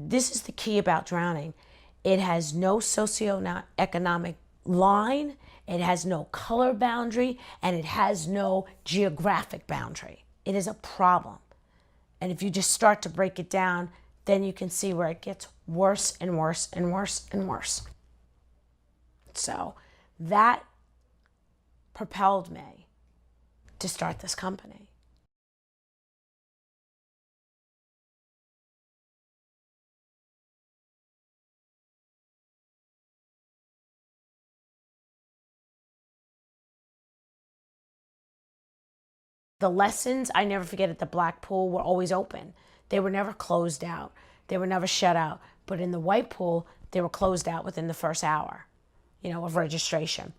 this is the key about drowning. It has no socioeconomic line, it has no color boundary, and it has no geographic boundary. It is a problem. And if you just start to break it down, then you can see where it gets worse and worse and worse and worse. So that propelled me to start this company. The lessons, I never forget, at the black pool were always open. They were never closed out. They were never shut out. But in the white pool, they were closed out within the first hour, of registration.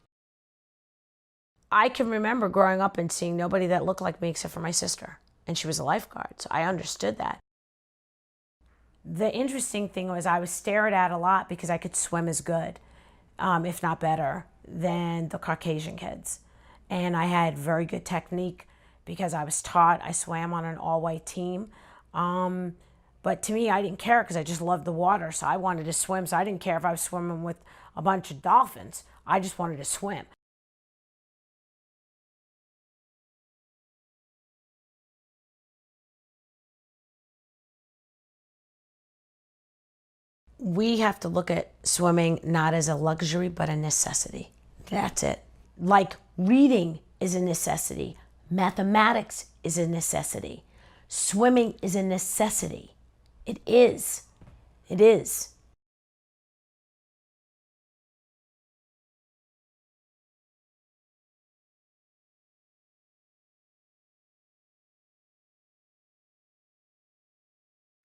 I can remember growing up and seeing nobody that looked like me except for my sister. And she was a lifeguard, so I understood that. The interesting thing was I was stared at a lot because I could swim as good, if not better, than the Caucasian kids. And I had very good technique because I was taught. I swam on an all-white team. But to me, I didn't care because I just loved the water. So I wanted to swim. So I didn't care if I was swimming with a bunch of dolphins. I just wanted to swim. We have to look at swimming not as a luxury, but a necessity. That's it. Like reading is a necessity. Mathematics is a necessity. Swimming is a necessity. It is. It is.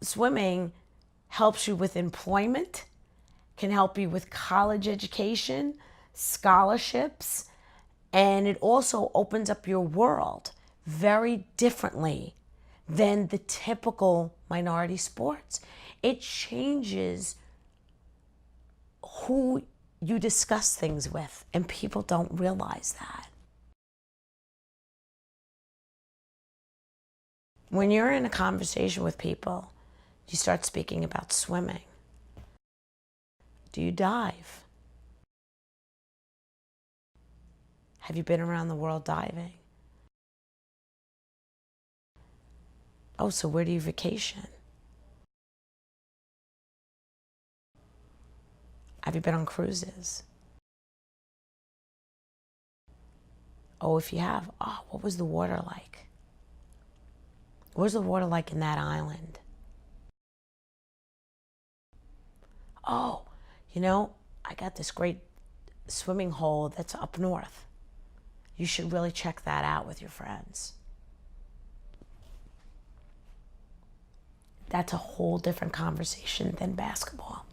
Swimming helps you with employment, can help you with college education, scholarships, and it also opens up your world very differently than the typical minority sports. It changes who you discuss things with, and people don't realize that. When you're in a conversation with people, you start speaking about swimming. Do you dive? Have you been around the world diving? Oh, so where do you vacation? Have you been on cruises? Oh, if you have, what was the water like? What was the water like in that island? Oh, I got this great swimming hole that's up north. You should really check that out with your friends. That's a whole different conversation than basketball.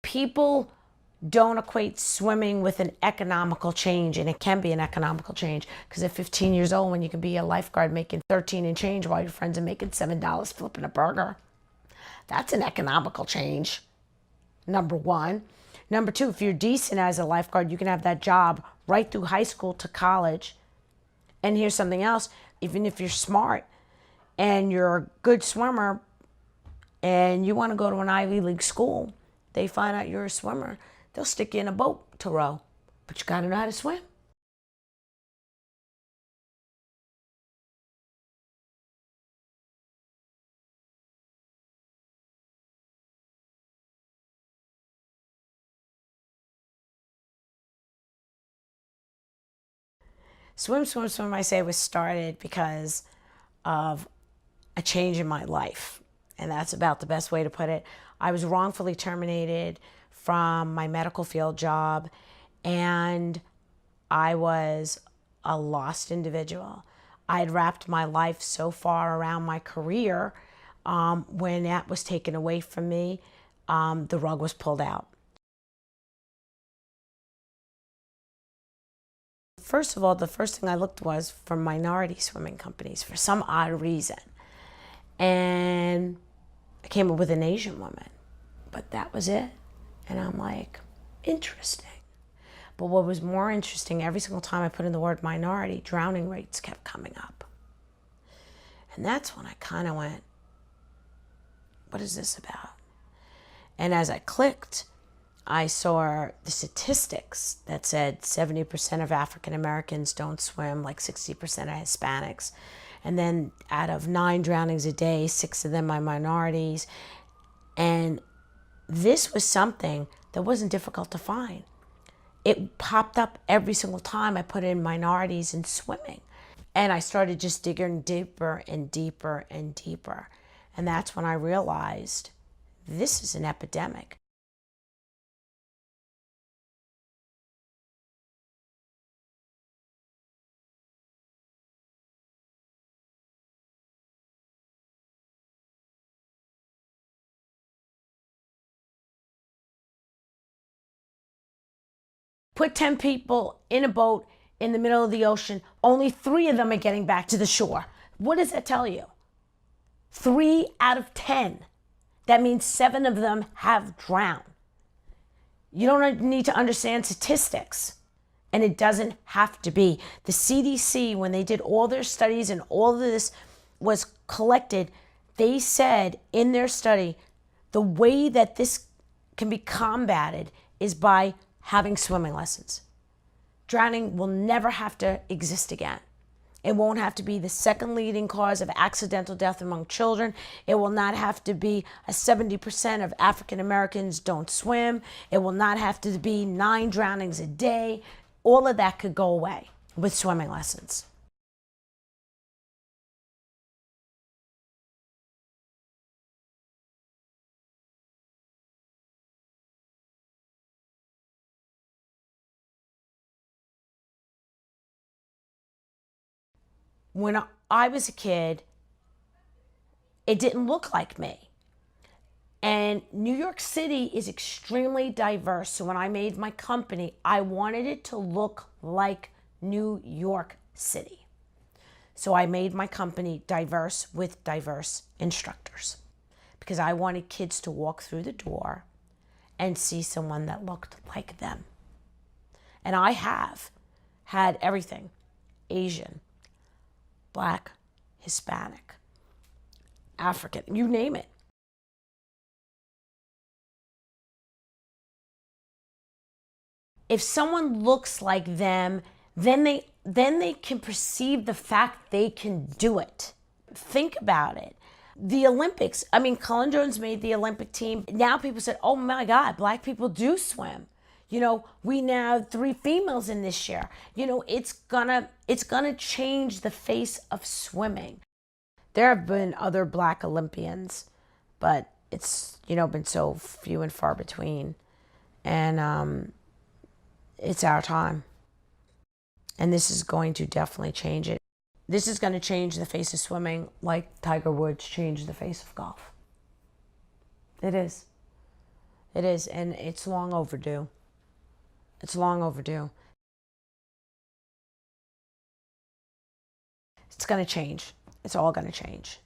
People don't equate swimming with an economical change, and it can be an economical change because at 15 years old, when you can be a lifeguard making 13 and change while your friends are making $7 flipping a burger, that's an economical change, number one. Number two, if you're decent as a lifeguard, you can have that job right through high school to college. And here's something else, even if you're smart and you're a good swimmer and you want to go to an Ivy League school, they find out you're a swimmer, they'll stick you in a boat to row, but you got to know how to swim. Swim, swim, swim, I say, was started because of a change in my life. And that's about the best way to put it. I was wrongfully terminated from my medical field job, and I was a lost individual. I had wrapped my life so far around my career. When that was taken away from me, the rug was pulled out. First of all, the first thing I looked was for minority swimming companies for some odd reason. And I came up with an Asian woman, but that was it. And I'm like, interesting. But what was more interesting, every single time I put in the word minority, drowning rates kept coming up. And that's when I kind of went, what is this about? And as I clicked, I saw the statistics that said 70% of African Americans don't swim, like 60% of Hispanics. And then out of 9 drownings a day, 6 of them are minorities. And this was something that wasn't difficult to find. It popped up every single time I put in minorities in swimming. And I started just digging deeper and deeper and deeper. And that's when I realized this is an epidemic. Put 10 people in a boat in the middle of the ocean, only 3 of them are getting back to the shore. What does that tell you? 3 out of 10. That means 7 of them have drowned. You don't need to understand statistics. And it doesn't have to be. The CDC, when they did all their studies and all of this was collected, they said in their study, the way that this can be combated is by having swimming lessons. Drowning will never have to exist again. It won't have to be the second leading cause of accidental death among children. It will not have to be a 70% of African Americans don't swim. It will not have to be 9 drownings a day. All of that could go away with swimming lessons. When I was a kid, it didn't look like me. And New York City is extremely diverse. So when I made my company, I wanted it to look like New York City. So I made my company diverse with diverse instructors because I wanted kids to walk through the door and see someone that looked like them. And I have had everything: Asian, Black, Hispanic, African, you name it. If someone looks like them, then they can perceive the fact they can do it. Think about it. The Olympics, I mean, Cullen Jones made the Olympic team. Now people said, oh my God, Black people do swim. You know, we now have 3 females in this year. You know, it's gonna change the face of swimming. There have been other Black Olympians, but it's, you know, been so few and far between. And it's our time. And this is going to definitely change it. This is going to change the face of swimming like Tiger Woods changed the face of golf. It is. It is, and it's long overdue. It's long overdue. It's going to change. It's all going to change.